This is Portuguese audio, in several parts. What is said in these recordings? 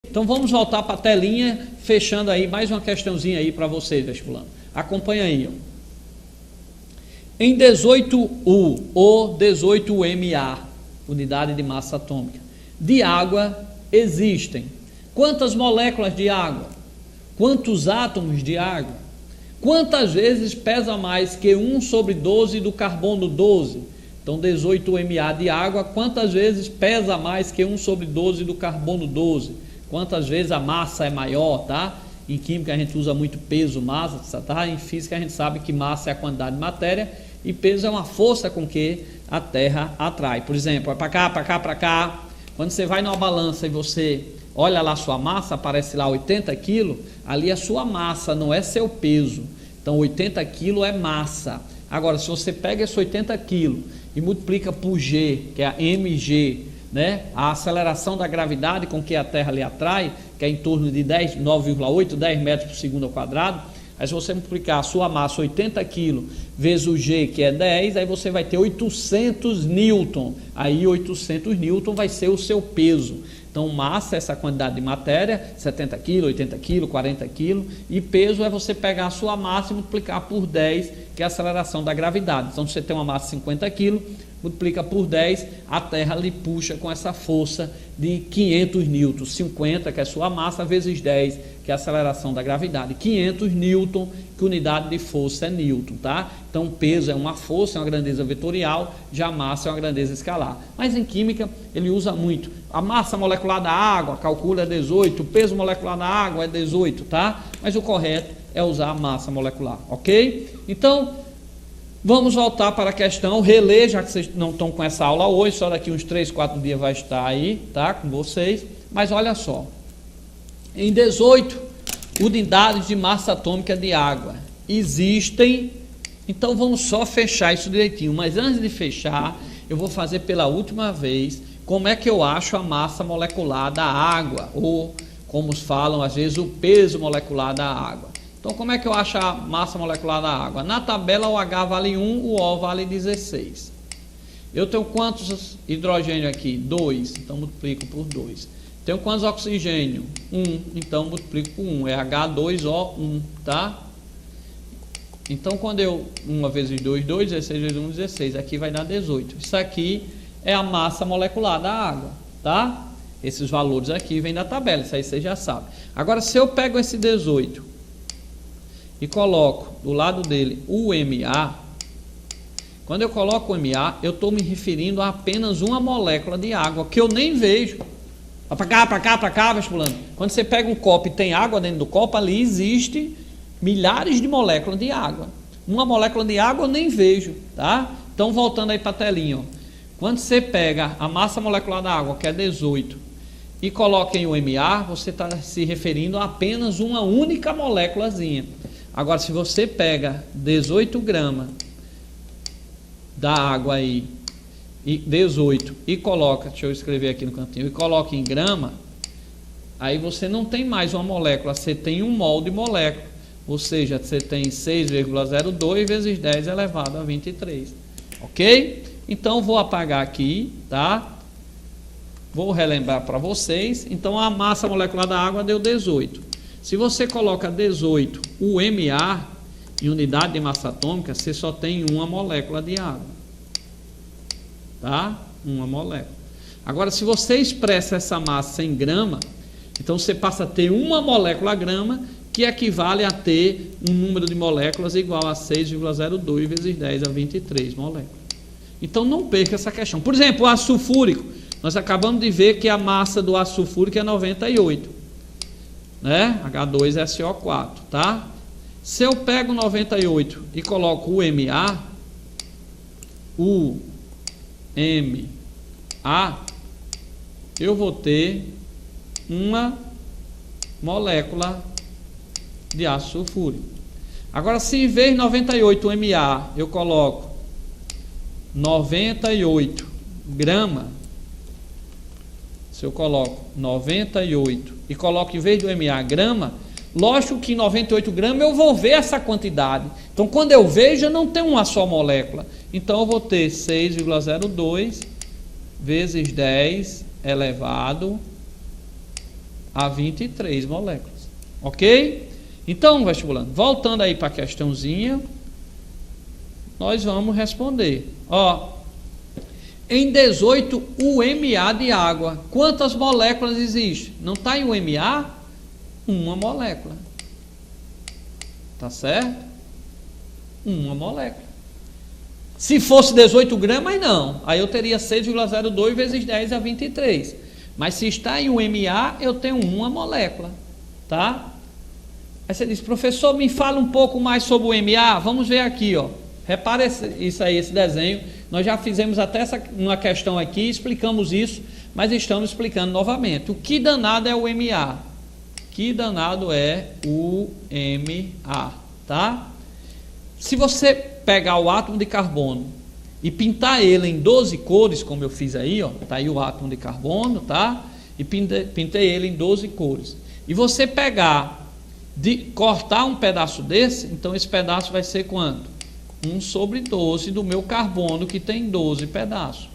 Então vamos voltar para a telinha, fechando aí mais uma questãozinha aí para vocês, vestibulando. Acompanha aí, ó. Em 18U ou 18Ma, unidade de massa atômica, de água existem quantas moléculas de água? Quantos átomos de água? Quantas vezes pesa mais que 1/12 do carbono 12? Então 18Ma de água, quantas vezes pesa mais que 1/12 do carbono 12? Quantas vezes a massa é maior, tá? Em química a gente usa muito peso, massa, tá? Em física a gente sabe que massa é a quantidade de matéria e peso é uma força com que a Terra atrai. Por exemplo, para cá, para cá, para cá. Quando você vai numa balança e você olha lá a sua massa, aparece lá 80 quilos, ali é a sua massa, não é seu peso. Então 80 quilos é massa. Agora, se você pega esse 80 quilos e multiplica por G, que é a mg, né? A aceleração da gravidade com que a Terra lhe atrai, que é em torno de 9,8, 10 metros por segundo ao quadrado. Aí se você multiplicar a sua massa 80 kg vezes o G, que é 10, aí você vai ter 800 newton. Aí 800 newton vai ser o seu peso. Então massa é essa quantidade de matéria, 70 kg, 80 kg, 40 kg, e peso é você pegar a sua massa e multiplicar por 10, que é a aceleração da gravidade. Então se você tem uma massa de 50 kg, multiplica por 10, a Terra lhe puxa com essa força de 500 newtons, 50 que é a sua massa, vezes 10, que é a aceleração da gravidade, 500 newton, que unidade de força é newton, tá? Então peso é uma força, é uma grandeza vetorial, já massa é uma grandeza escalar. Mas em química ele usa muito. A massa molecular da água, calcula é 18, o peso molecular da água é 18, tá? Mas o correto é usar a massa molecular, ok? Então, vamos voltar para a questão, reler, já que vocês não estão com essa aula hoje, só daqui uns 3, 4 dias vai estar aí, tá? Com vocês. Mas olha só, em 18 unidades de massa atômica de água existem, então vamos só fechar isso direitinho, mas antes de fechar, eu vou fazer pela última vez como é que eu acho a massa molecular da água, ou como falam às vezes o peso molecular da água. Então como é que eu acho a massa molecular da água? Na tabela o H vale 1, o O vale 16. Eu tenho quantos hidrogênio aqui? 2, então multiplico por 2. Tenho quantos oxigênio? 1, então multiplico por 1, é H2O1, tá? Então quando eu, 1 vezes 2, 2, 16 vezes 1, 16, aqui vai dar 18. Isso aqui é a massa molecular da água, tá? Esses valores aqui vêm da tabela, isso aí você já sabe. Agora se eu pego esse 18 e coloco do lado dele o Ma, quando eu coloco o Ma, eu estou me referindo a apenas uma molécula de água, que eu nem vejo. Para cá, para cá, para cá, vestibulando. Quando você pega um copo e tem água dentro do copo, ali existe milhares de moléculas de água. Uma molécula de água eu nem vejo, tá? Então, voltando aí para a telinha, ó. Quando você pega a massa molecular da água, que é 18, e coloca em o Ma, você está se referindo a apenas uma única moléculazinha. Agora, se você pega 18 gramas da água aí, e 18, e coloca, deixa eu escrever aqui no cantinho, e coloca em grama, aí você não tem mais uma molécula, você tem um mol de molécula, ou seja, você tem 6,02 vezes 10 elevado a 23, ok? Então, vou apagar aqui, tá? Vou relembrar para vocês. Então, a massa molecular da água deu 18. Se você coloca 18, o Ma, em unidade de massa atômica, você só tem uma molécula de água. Tá? Uma molécula. Agora, se você expressa essa massa em grama, então você passa a ter uma molécula grama, que equivale a ter um número de moléculas igual a 6,02 vezes 10 a 23 moléculas. Então, não perca essa questão. Por exemplo, o ácido sulfúrico. Nós acabamos de ver que a massa do ácido sulfúrico é 98. Né? H2SO4, tá? Se eu pego 98 e coloco o Ma, eu vou ter uma molécula de ácido sulfúrico. Agora, se em vez de 98 Ma eu coloco 98 gramas, se eu coloco 98 e coloco em vez do Ma grama, lógico que em 98 gramas eu vou ver essa quantidade. Então, quando eu vejo, eu não tenho uma só molécula. Então, eu vou ter 6,02 vezes 10 elevado a 23 moléculas. Ok? Então, vestibulando, voltando aí para a questãozinha, nós vamos responder. Ó, em 18 UMA de água, quantas moléculas existem? Não está em UMA? Uma molécula. Tá certo? Uma molécula. Se fosse 18 gramas, não. Aí eu teria 6,02 vezes 10 a 23. Mas se está em UMA, eu tenho uma molécula. Tá? Aí você diz, professor, me fala um pouco mais sobre o UMA. Vamos ver aqui, ó. Repara isso aí, esse desenho. Nós já fizemos até uma questão aqui, explicamos isso, mas estamos explicando novamente. O que danado é o UMA? Que danado é o UMA, tá? Se você pegar o átomo de carbono e pintar ele em 12 cores, como eu fiz aí, ó, tá aí o átomo de carbono, tá? E pintei ele em 12 cores. E você cortar um pedaço desse, então esse pedaço vai ser quanto? 1 sobre 12 do meu carbono, que tem 12 pedaços.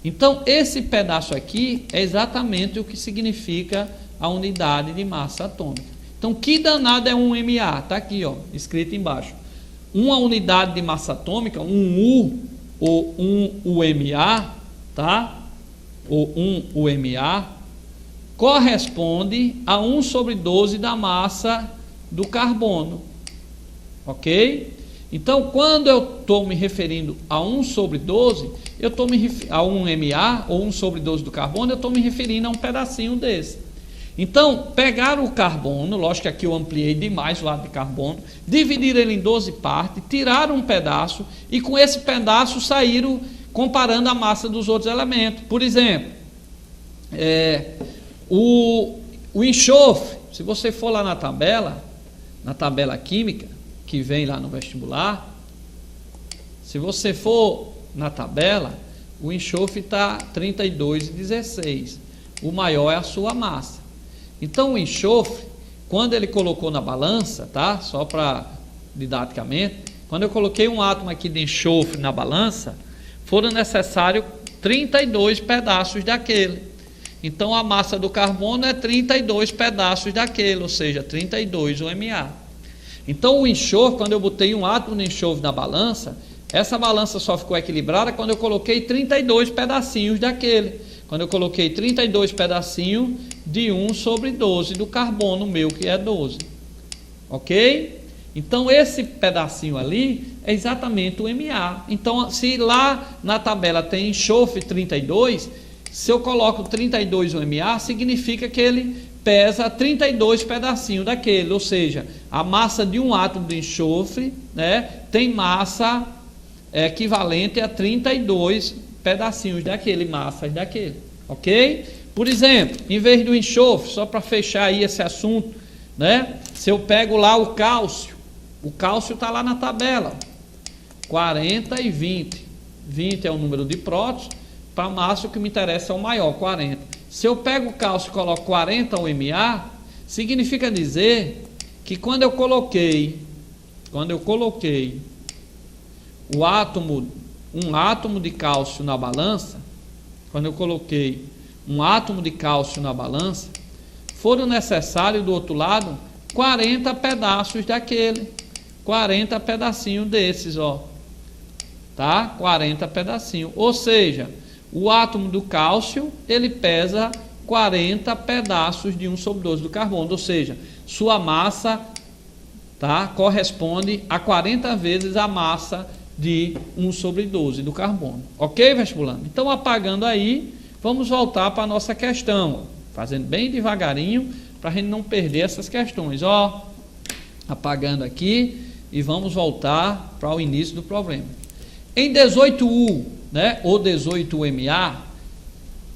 Então, esse pedaço aqui é exatamente o que significa a unidade de massa atômica. Então, que danado é um MA? Está aqui, ó, escrito embaixo. Uma unidade de massa atômica, um U ou um UMA, tá? Ou um UMA, corresponde a 1 sobre 12 da massa do carbono. Ok? Então, quando eu estou me referindo a 1 sobre 12, eu estou a 1 MA, ou 1 sobre 12 do carbono, eu estou me referindo a um pedacinho desse. Então, pegar o carbono, lógico que aqui eu ampliei demais o lado de carbono, dividir ele em 12 partes, tirar um pedaço, e com esse pedaço saíram comparando a massa dos outros elementos. Por exemplo, o enxofre, se você for lá na tabela química, que vem lá no vestibular, se você for na tabela, o enxofre está 32,16. O maior é a sua massa. Então o enxofre, quando ele colocou na balança, tá? Só para didaticamente, quando eu coloquei um átomo aqui de enxofre na balança, foram necessários 32 pedaços daquele. Então a massa do carbono é 32 pedaços daquele, ou seja, 32 UMA. Então o enxofre, quando eu botei um átomo de enxofre na balança, essa balança só ficou equilibrada quando eu coloquei 32 pedacinhos daquele. Quando eu coloquei 32 pedacinhos de 1 sobre 12 do carbono meu, que é 12. Ok? Então esse pedacinho ali é exatamente o MA. Então se lá na tabela tem enxofre 32, se eu coloco 32 UMA, significa que ele pesa 32 pedacinhos daquele, ou seja, a massa de um átomo de enxofre, né, tem massa equivalente a 32 pedacinhos daquele, massas daquele, ok? Por exemplo, em vez do enxofre, só para fechar aí esse assunto, né, se eu pego lá o cálcio está lá na tabela, 40 e 20, 20 é o número de prótons, para a massa o que me interessa é o maior, 40. Se eu pego o cálcio e coloco 40 UMA, significa dizer que quando eu coloquei um átomo de cálcio na balança, foram necessários do outro lado 40 pedaços daquele, 40 pedacinhos desses, ó, tá? 40 pedacinhos, ou seja, o átomo do cálcio, ele pesa 40 pedaços de 1 sobre 12 do carbono, ou seja, sua massa, tá, corresponde a 40 vezes a massa de 1 sobre 12 do carbono. Ok, vestibulando? Então, apagando aí, vamos voltar para a nossa questão, fazendo bem devagarinho, para a gente não perder essas questões. Ó, apagando aqui e vamos voltar para o início do problema. Em 18U, né, ou 18 UMA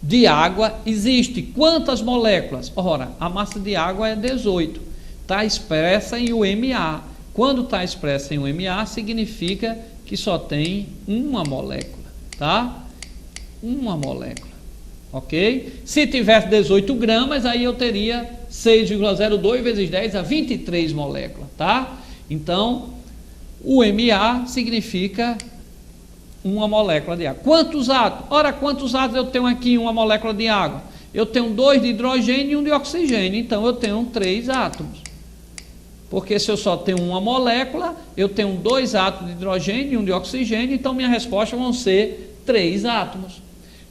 de água existe quantas moléculas? Ora, a massa de água é 18, está expressa em UMA. Quando está expressa em UMA, significa que só tem uma molécula, tá? Uma molécula, ok? Se tivesse 18 gramas, aí eu teria 6,02 vezes 10 a 23 moléculas, tá? Então, UMA significa uma molécula de água. Quantos átomos? Ora, quantos átomos eu tenho aqui em uma molécula de água? Eu tenho 2 de hidrogênio e 1 de oxigênio, então eu tenho 3 átomos. Porque se eu só tenho uma molécula, eu tenho 2 átomos de hidrogênio e 1 de oxigênio, então minha resposta vão ser 3 átomos.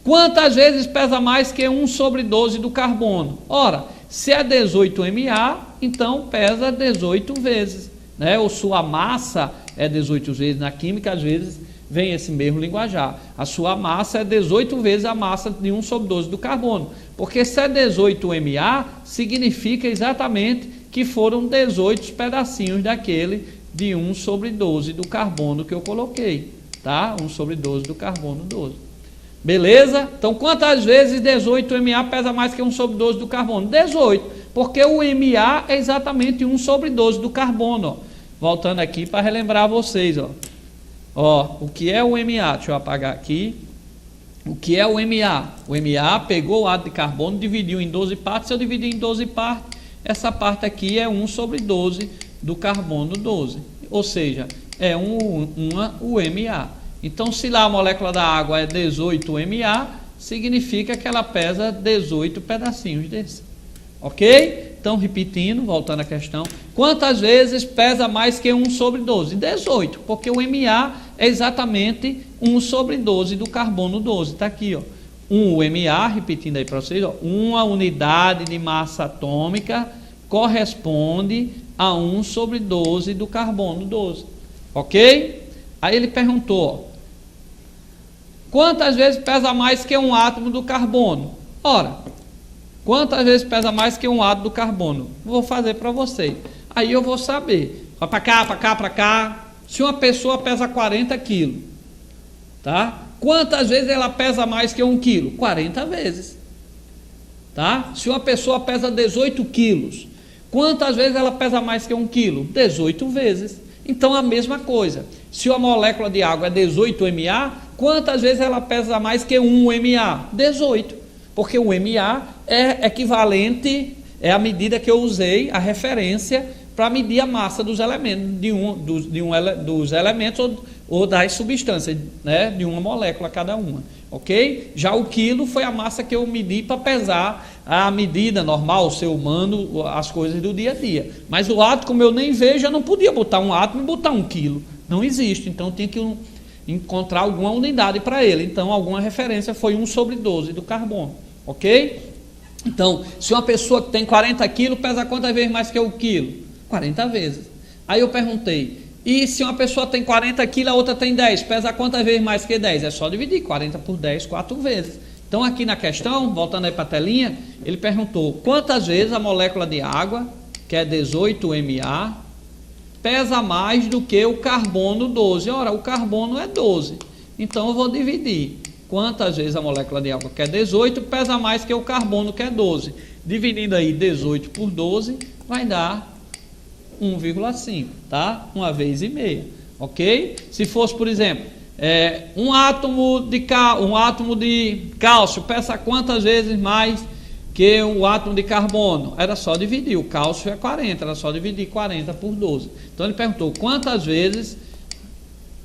Quantas vezes pesa mais que 1 sobre 12 do carbono? Ora, se é 18 MA, então pesa 18 vezes, né? Ou sua massa é 18 vezes. Na química, às vezes, vem esse mesmo linguajar. A sua massa é 18 vezes a massa de 1 sobre 12 do carbono. Porque se é 18 MA, significa exatamente que foram 18 pedacinhos daquele de 1 sobre 12 do carbono que eu coloquei, tá? 1 sobre 12 do carbono 12. Beleza? Então, quantas vezes 18 MA pesa mais que 1 sobre 12 do carbono? 18, porque o MA é exatamente 1 sobre 12 do carbono. Ó. Voltando aqui para relembrar vocês. Ó, o que é o MA? Deixa eu apagar aqui. O que é o MA? O MA pegou o átomo de carbono, dividiu em 12 partes. Se eu dividir em 12 partes, essa parte aqui é 1 sobre 12 do carbono 12. Ou seja, é o MA. Então, se lá a molécula da água é 18 MA, significa que ela pesa 18 pedacinhos desse. Ok? Então, repetindo, voltando à questão. Quantas vezes pesa mais que 1 sobre 12? 18, porque o MA é exatamente 1 sobre 12 do carbono 12. Está aqui, ó. O MA, repetindo aí para vocês, ó, uma unidade de massa atômica corresponde a 1 sobre 12 do carbono 12. Ok? Aí ele perguntou, ó, quantas vezes pesa mais que um átomo do carbono? Ora, quantas vezes pesa mais que um átomo do carbono? Vou fazer para vocês. Aí eu vou saber. Vai para cá, para cá, para cá. Se uma pessoa pesa 40 quilos, tá? Quantas vezes ela pesa mais que 1 quilo? 40 vezes. Tá? Se uma pessoa pesa 18 quilos, quantas vezes ela pesa mais que 1 quilo? 18 vezes. Então, a mesma coisa. Se a molécula de água é 18 MA, quantas vezes ela pesa mais que 1 MA? 18. Porque o MA é equivalente, é a medida que eu usei, a referência, para medir a massa dos elementos, dos elementos ou das substâncias, né, de uma molécula cada uma. Ok? Já o quilo foi a massa que eu medi para pesar a medida normal, o ser humano, as coisas do dia a dia. Mas o átomo, como eu nem vejo, eu não podia botar um átomo e botar 1 quilo. Não existe, então tem que encontrar alguma unidade para ele. Então, alguma referência foi 1 sobre 12 do carbono. Ok? Então, se uma pessoa que tem 40 quilos pesa quantas vezes mais que 1 quilo? 40 vezes. Aí eu perguntei, e se uma pessoa tem 40 quilos, a outra tem 10, pesa quantas vezes mais que 10? É só dividir 40 por 10, 4 vezes. Então, aqui na questão, voltando aí para a telinha, ele perguntou quantas vezes a molécula de água, que é 18 MA, pesa mais do que o carbono 12. Ora, o carbono é 12. Então, eu vou dividir. Quantas vezes a molécula de água, que é 18, pesa mais que o carbono, que é 12. Dividindo aí 18 por 12, vai dar 1,5, tá? 1 vez e meia, ok? Se fosse, por exemplo, um átomo de cálcio pesa quantas vezes mais que o átomo de carbono? Era só dividir, o cálcio é 40, era só dividir 40 por 12. Então ele perguntou quantas vezes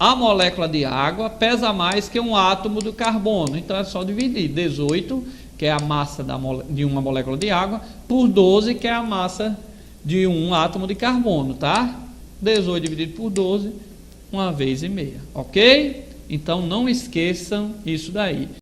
a molécula de água pesa mais que um átomo do carbono. Então é só dividir 18, que é a massa de uma molécula de água, por 12, que é a massa de um átomo de carbono, tá? 18 dividido por 12, 1 vez e meia, ok? Então não esqueçam isso daí.